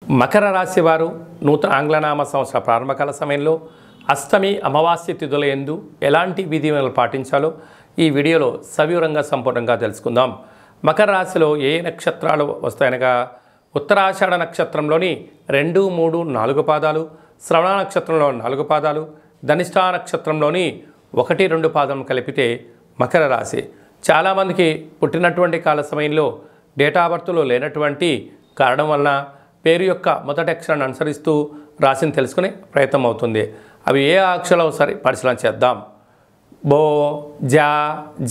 మకర రాశి వారు నూతన ఆంగ్లనామ సంవత్సర ప్రారంభకాల సమయంలో అష్టమి అమావాస్య తిథుల యందు ఎలాంటి విధులను పాటించాలో ఈ వీడియోలో సవివరంగా సంపూర్ణంగా తెలుసుకుందాం. మకర రాశిలో ఏ నక్షత్రాలు వస్తాయనగా ఉత్తరాషాఢ నక్షత్రంలోని 2, 3, 4 పాదాలు, శ్రవణ నక్షత్రంలో 4 పాదాలు, ధనిష్ఠా నక్షత్రంలోని 1, 2 పాదం కలిపితే మకర రాశి. చాలామందికి పుట్టినటువంటి కాల సమయంలో డేటా బర్త్లో లేనటువంటి కారణం వలన పేరు యొక్క మొదటి అక్షరాన్ని అనుసరిస్తూ రాశిని తెలుసుకునే ప్రయత్నం అవుతుంది. అవి ఏ అక్షరాలు ఒకసారి పరిశీలన చేద్దాం. బో, జా,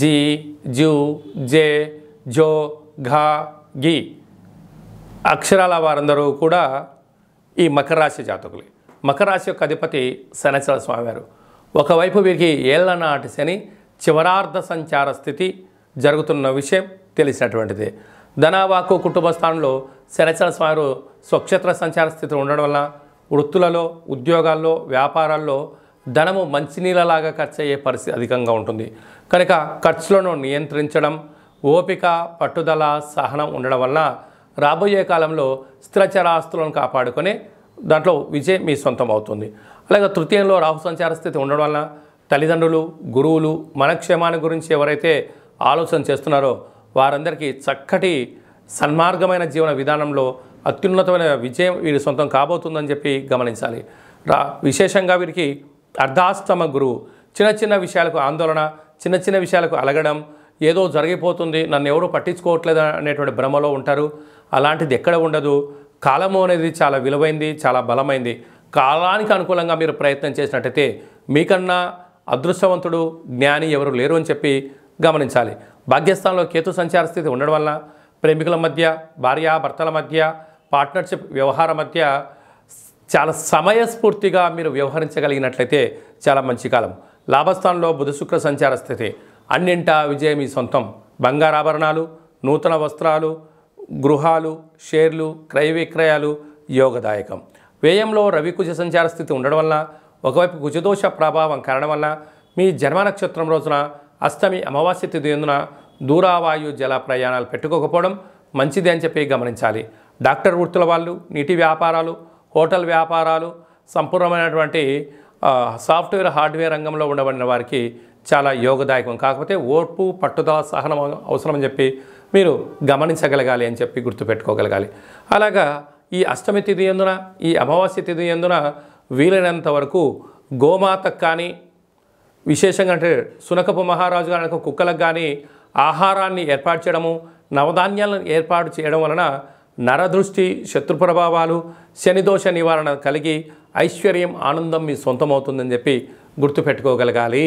జీ, జూ, జే, జో, ఘా, గి అక్షరాల వారందరూ కూడా ఈ మకర రాశి జాతకులే. మకర రాశి యొక్క అధిపతి శనైశ్వర స్వామివారు. ఒకవైపు వీరికి ఏళ్ల నాటి శని చివరార్ధ సంచార స్థితి జరుగుతున్న విషయం తెలిసినటువంటిది. ధనవాకు కుటుంబ స్థానంలో శనైశ్వర స్వామివారు స్వక్షేత్ర సంచార స్థితి ఉండడం వల్ల వృత్తులలో, ఉద్యోగాల్లో, వ్యాపారాల్లో ధనము మంచినీళ్ళలాగా ఖర్చు అయ్యే పరిస్థితి అధికంగా ఉంటుంది. కనుక ఖర్చులను నియంత్రించడం, ఓపిక, పట్టుదల, సహనం ఉండడం వల్ల రాబోయే కాలంలో స్థిరచరాస్తులను కాపాడుకొని దాంట్లో విజయం మీ సొంతం అవుతుంది. అలాగే తృతీయంలో రాహు సంచార స్థితి ఉండడం వల్ల తల్లిదండ్రులు, గురువులు మన క్షేమాన్ని గురించి ఎవరైతే ఆలోచన చేస్తున్నారో వారందరికీ చక్కటి సన్మార్గమైన జీవన విధానంలో అత్యున్నతమైన విజయం వీరి సొంతం కాబోతుందని చెప్పి గమనించాలి. విశేషంగా వీరికి అర్ధాష్టమ గురువు చిన్న చిన్న విషయాలకు ఆందోళన, చిన్న చిన్న విషయాలకు అలగడం, ఏదో జరిగిపోతుంది, నన్ను ఎవరు పట్టించుకోవట్లేదు అనేటువంటి భ్రమలో ఉంటారు. అలాంటిది ఎక్కడ ఉండదు. కాలము అనేది చాలా విలువైంది, చాలా బలమైంది. కాలానికి అనుకూలంగా మీరు ప్రయత్నం చేసినట్టయితే మీకన్నా అదృష్టవంతుడు, జ్ఞాని ఎవరు లేరు అని చెప్పి గమనించాలి. భాగ్యస్థానంలో కేతు సంచార స్థితి ఉండడం వల్ల ప్రేమికుల మధ్య, భార్యాభర్తల మధ్య, పార్ట్నర్షిప్ వ్యవహార మధ్య చాలా సమయస్ఫూర్తిగా మీరు వ్యవహరించగలిగినట్లయితే చాలా మంచి కాలం. లాభస్థానంలో బుధ శుక్ర సంచార స్థితి అన్నింటా విజయం మీ సొంతం. బంగారాభరణాలు, నూతన వస్త్రాలు, గృహాలు, షేర్లు, క్రయ విక్రయాలు యోగదాయకం. వ్యయంలో రవి కుజ సంచార స్థితి ఉండడం వల్ల ఒకవైపు కుజదోష ప్రభావం కారణం వల్ల మీ జన్మ నక్షత్రం రోజున అష్టమి అమావాస్య తిథి ఎందున దూరావాయు జల ప్రయాణాలు పెట్టుకోకపోవడం మంచిది అని చెప్పి గమనించాలి. డాక్టర్ వృత్తుల వాళ్ళు, నీటి వ్యాపారాలు, హోటల్ వ్యాపారాలు, సంపూర్ణమైనటువంటి సాఫ్ట్వేర్, హార్డ్వేర్ రంగంలో ఉండబడిన వారికి చాలా యోగదాయకం. కాకపోతే ఓర్పు, పట్టుదల, సహనం అవసరమని చెప్పి మీరు గమనించగలగాలి అని చెప్పి గుర్తుపెట్టుకోగలగాలి. అలాగా ఈ అష్టమి తిథి ఎందున, ఈ అమావాస్య తిథి ఎందున వీలైనంత వరకు గోమాతకు కానీ, విశేషంగా అంటే సునకపు మహారాజు గారి కుక్కలకు కానీ ఆహారాన్ని ఏర్పాటు చేయడము, నవధాన్యాలను ఏర్పాటు చేయడం వలన నరదృష్టి, శత్రు ప్రభావాలు, శనిదోష నివారణ కలిగి ఐశ్వర్యం, ఆనందం మీ సొంతమవుతుందని చెప్పి గుర్తుపెట్టుకోగలగాలి.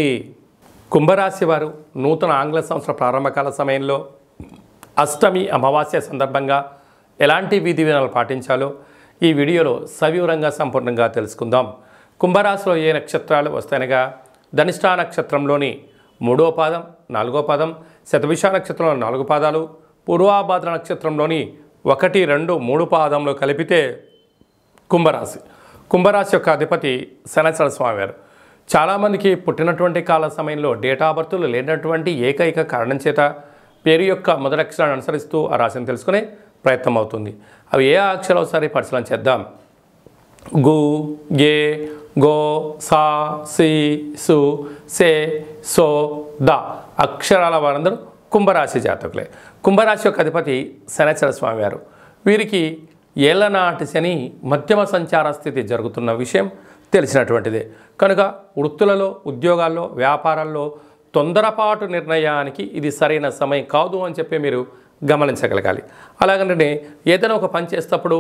కుంభరాశి వారు నూతన ఆంగ్ల సంవత్సర ప్రారంభకాల సమయంలో అష్టమి అమావాస్య సందర్భంగా ఎలాంటి విధి విధానాలు పాటించాలో ఈ వీడియోలో సవివరంగా సంపూర్ణంగా తెలుసుకుందాం. కుంభరాశిలో ఏ నక్షత్రాలు వస్తాయనగా ధనిష్ఠా నక్షత్రంలోని 3వ పాదం, 4వ పాదం, శతభిష నక్షత్రంలో 4 పాదాలు, పూర్వాభాద్ర నక్షత్రంలోని 1, 2, 3 పాదంలో కలిపితే కుంభరాశి. కుంభరాశి యొక్క అధిపతి శనైశ్వర స్వామివారు. చాలామందికి పుట్టినటువంటి కాల సమయంలో డేటా బర్త్లు లేనటువంటి ఏకైక కారణం చేత పేరు యొక్క మొదటి అక్షరాన్ని అనుసరిస్తూ ఆ రాశిని తెలుసుకునే ప్రయత్నం అవుతుంది. అవి ఏ అక్షరాలు ఒకసారి పరిశీలన చేద్దాం. గు, గే, గో, సా, సి, సు, సే, సో, ద అక్షరాల వారందరూ కుంభరాశి జాతకులే. కుంభరాశి యొక్క అధిపతి శనైశ్వర స్వామివారు. వీరికి ఏళ్లనాటి శని మధ్యమ సంచార స్థితి జరుగుతున్న విషయం తెలిసినటువంటిదే. కనుక వృత్తులలో, ఉద్యోగాల్లో, వ్యాపారాల్లో తొందరపాటు నిర్ణయానికి ఇది సరైన సమయం కాదు అని చెప్పి మీరు గమనించగలగాలి. అలాగంటే ఏదైనా ఒక పని చేసేటప్పుడు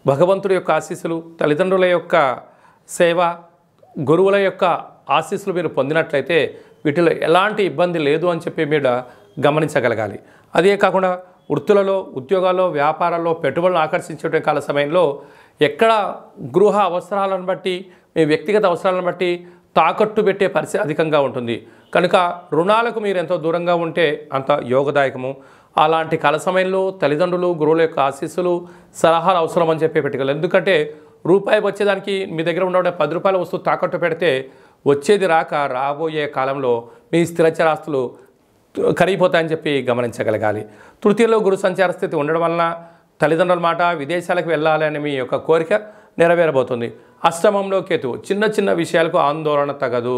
భగవంతుడి యొక్క ఆశీస్సులు, తల్లిదండ్రుల యొక్క సేవ, గురువుల యొక్క ఆశీస్సులు మీరు పొందినట్లయితే వీటిలో ఎలాంటి ఇబ్బంది లేదు అని చెప్పి మీరు గమనించగలగాలి. అదే కాకుండా వృత్తులలో, ఉద్యోగాల్లో, వ్యాపారాల్లో పెట్టుబడులు ఆకర్షించే కాల సమయంలో ఎక్కడ గృహ అవసరాలను బట్టి, మీ వ్యక్తిగత అవసరాలను బట్టి తాకట్టు పెట్టే పరిస్థితి అధికంగా ఉంటుంది. కనుక రుణాలకు మీరు ఎంతో దూరంగా ఉంటే అంత యోగదాయకము. అలాంటి కాల సమయంలో తల్లిదండ్రులు, గురువుల యొక్క ఆశీస్సులు, సలహాలు అవసరం అని చెప్పి పెట్టుకోవాలి. ఎందుకంటే రూపాయి వచ్చేదానికి మీ దగ్గర ఉన్న 10 రూపాయల వస్తువు తాకట్టు పెడితే వచ్చేది రాక రాబోయే కాలంలో మీ స్థిరచరాస్తులు కరిగిపోతాయని చెప్పి గమనించగలగాలి. తృతీయలో గురు సంచార స్థితి ఉండడం వలన తల్లిదండ్రుల మాట, విదేశాలకు వెళ్ళాలని మీ యొక్క కోరిక నెరవేరబోతుంది. అష్టమంలో కేతువు, చిన్న చిన్న విషయాలకు ఆందోళన తగదు.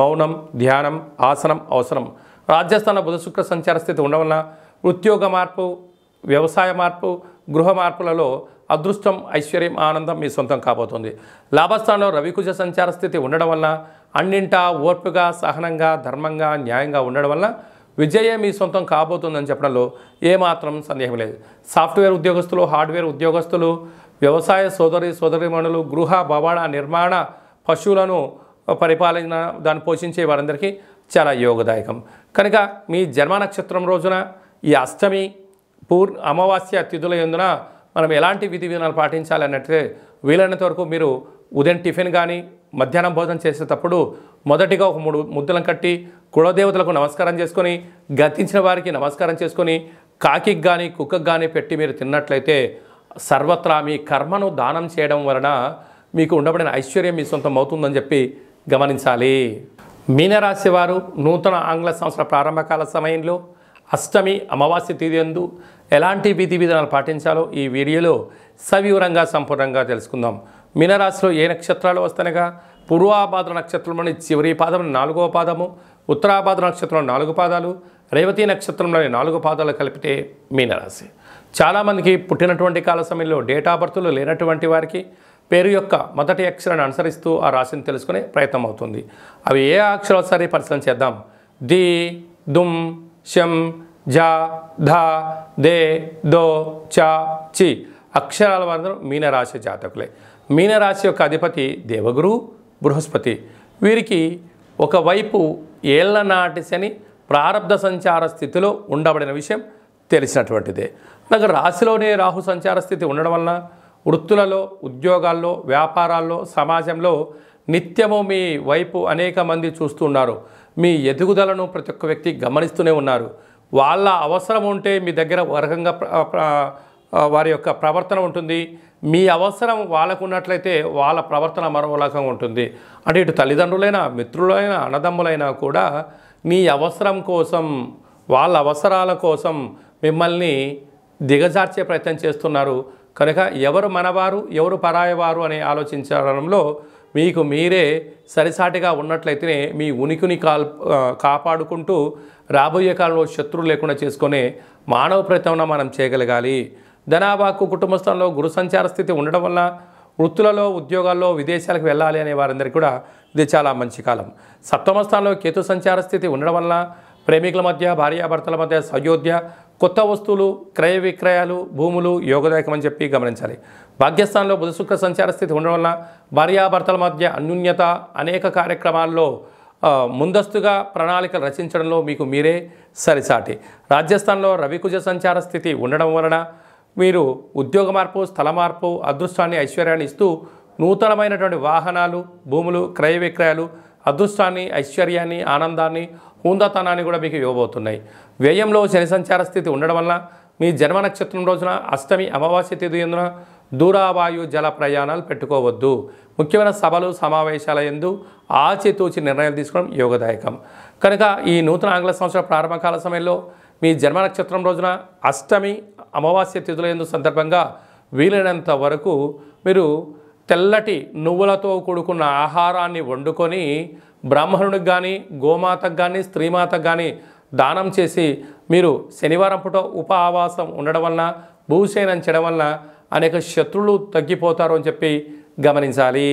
మౌనం, ధ్యానం, ఆసనం అవసరం. రాజస్థాన బుధ శుక్ర సంచార స్థితి ఉండడం వలన ఉద్యోగ మార్పు, వ్యవసాయ మార్పు, గృహ మార్పులలో అదృష్టం, ఐశ్వర్యం, ఆనందం మీ సొంతం కాబోతుంది. లాభస్థానంలో రవికుజ సంచార స్థితి ఉండడం వలన అన్నింటా ఓర్పుగా, సహనంగా, ధర్మంగా, న్యాయంగా ఉండడం వల్ల విజయం మీ సొంతం కాబోతుందని చెప్పడంలో ఏమాత్రం సందేహం లేదు. సాఫ్ట్వేర్ ఉద్యోగస్తులు, హార్డ్వేర్ ఉద్యోగస్తులు, వ్యవసాయ సోదరిమణులు, గృహ భవన నిర్మాణ, పశువులను పరిపాలన దాన్ని పోషించే వారందరికీ చాలా యోగదాయకం. కనుక మీ జన్మ నక్షత్రం రోజున ఈ అష్టమి అమావాస్య తిథుల యందున మనం ఎలాంటి విధి విధానాలు పాటించాలి అన్నట్లయితే వీలైనంత వరకు మీరు ఉదయం టిఫిన్ కానీ మధ్యాహ్నం భోజనం చేసేటప్పుడు మొదటిగా ఒక 3 ముద్దలను కట్టి కులదేవతలకు నమస్కారం చేసుకొని, గతించిన వారికి నమస్కారం చేసుకొని, కాకికి కానీ కుక్కకు కానీ పెట్టి మీరు తిన్నట్లయితే సర్వత్రా మీ కర్మను దానం చేయడం వలన మీకు ఉండబడిన ఐశ్వర్యం మీ సొంతం అవుతుందని చెప్పి గమనించాలి. మీనరాశి వారు నూతన ఆంగ్ల సంవత్సర ప్రారంభకాల సమయంలో అష్టమి అమావాస్య తిథి యందు ఎలాంటి విధి విధానాలు పాటించాలో ఈ వీడియోలో సవివరంగా సంపూర్ణంగా తెలుసుకుందాం. మీనరాశిలో ఏ నక్షత్రాలు వస్తానగా పూర్వాభాద్ర నక్షత్రంలోని చివరి పాదం 4వ పాదము, ఉత్తరాభాద్ర నక్షత్రంలో 4 పాదాలు, రేవతి నక్షత్రంలోని 4 పాదాలు కలిపితే మీనరాశి. చాలామందికి పుట్టినటువంటి కాల సమయంలో డేట్ ఆఫ్ బర్త్లు లేనటువంటి వారికి పేరు యొక్క మొదటి అక్షరాన్ని అనుసరిస్తూ ఆ రాశిని తెలుసుకునే ప్రయత్నం అవుతుంది. అవి ఏ అక్షరాలు సరే పరిశీలన చేద్దాం. ది, దుమ్, శం, జా, ధా, దే, దో, చా, చి అక్షరాల వారు మీనరాశి జాతకులే. మీనరాశి యొక్క అధిపతి దేవగురు బృహస్పతి. వీరికి ఒకవైపు ఏళ్ల నాటి శని ప్రారబ్ధ సంచార స్థితిలో ఉండబడిన విషయం తెలిసినటువంటిదే. అలాగే రాశిలోనే రాహు సంచార స్థితి ఉండడం వలన వృత్తులలో, ఉద్యోగాల్లో, వ్యాపారాల్లో, సమాజంలో నిత్యము మీ వైపు అనేక మంది చూస్తున్నారు. మీ ఎదుగుదలను ప్రతి ఒక్క వ్యక్తి గమనిస్తూనే ఉన్నారు. వాళ్ళ అవసరం ఉంటే మీ దగ్గర ఒక రకంగా వారి యొక్క ప్రవర్తన ఉంటుంది. మీ అవసరం వాళ్ళకు ఉన్నట్లయితే వాళ్ళ ప్రవర్తన మరో రకంగా ఉంటుంది. అంటే ఇటు తల్లిదండ్రులైనా, మిత్రులైనా, అన్నదమ్ములైనా కూడా మీ అవసరం కోసం, వాళ్ళ అవసరాల కోసం మిమ్మల్ని దిగజార్చే ప్రయత్నం చేస్తున్నారు. కనుక ఎవరు మనవారు, ఎవరు పరాయవారు అని ఆలోచించడంలో మీకు మీరే సరిసాటిగా ఉన్నట్లయితేనే మీ ఉనికిని కాపాడుకుంటూ రాబోయే కాలంలో శత్రువులు లేకుండా చేసుకునే మానవ ప్రయత్నం మనం చేయగలగాలి. ధనాభాకు కుటుంబ స్థానంలో గురు సంచార స్థితి ఉండడం వల్ల వృత్తులలో, ఉద్యోగాల్లో, విదేశాలకు వెళ్ళాలి అనే వారందరికీ కూడా ఇది చాలా మంచి కాలం. సప్తమ స్థానంలో కేతు సంచార స్థితి ఉండడం వల్ల ప్రేమికుల మధ్య, భార్యాభర్తల మధ్య సయోధ్య, కొత్త వస్తువులు, క్రయ విక్రయాలు, భూములు యోగదాయకం అని చెప్పి గమనించాలి. భాగ్యస్థానంలో బుధ శుక్ర సంచార స్థితి ఉండడం వల్ల భార్యాభర్తల మధ్య అన్యోన్యత, అనేక కార్యక్రమాల్లో ముందస్తుగా ప్రణాళికలు రచించడంలో మీకు మీరే సరిసాటి. రాజస్థాన్లో రవికుజ సంచార స్థితి ఉండడం వలన మీరు ఉద్యోగ మార్పు, స్థల మార్పు, అదృష్టాన్ని, ఐశ్వర్యాన్ని ఇస్తూ నూతనమైనటువంటి వాహనాలు, భూములు, క్రయ విక్రయాలు అదృష్టాన్ని, ఐశ్వర్యాన్ని, ఆనందాన్ని, హుందాతనాన్ని కూడా మీకు ఇవ్వబోతున్నాయి. వ్యయంలో శని సంచార స్థితి ఉండడం వల్ల మీ జన్మ నక్షత్రం రోజున అష్టమి అమావాస్య తిథి యందున దూరావాయు జల ప్రయాణాలు పెట్టుకోవద్దు. ముఖ్యమైన సభలు, సమావేశాల యందు ఆచితూచి నిర్ణయాలు తీసుకోవడం యోగదాయకం. కనుక ఈ నూతన ఆంగ్ల సంవత్సర ప్రారంభకాల సమయంలో మీ జన్మ నక్షత్రం రోజున అష్టమి అమావాస్య తిథుల యందు సందర్భంగా వీలైనంత వరకు మీరు తెల్లటి నువ్వులతో కూడుకున్న ఆహారాన్ని వండుకొని బ్రాహ్మణుడికి కానీ, గోమాతకు కానీ, స్త్రీమాతకు కానీ దానం చేసి మీరు శనివారం పూట ఉపవాసం ఉండడం వలన, భూశయనం చేయడం వలన అనేక శత్రువులు తగ్గిపోతారు అని చెప్పి గమనించాలి.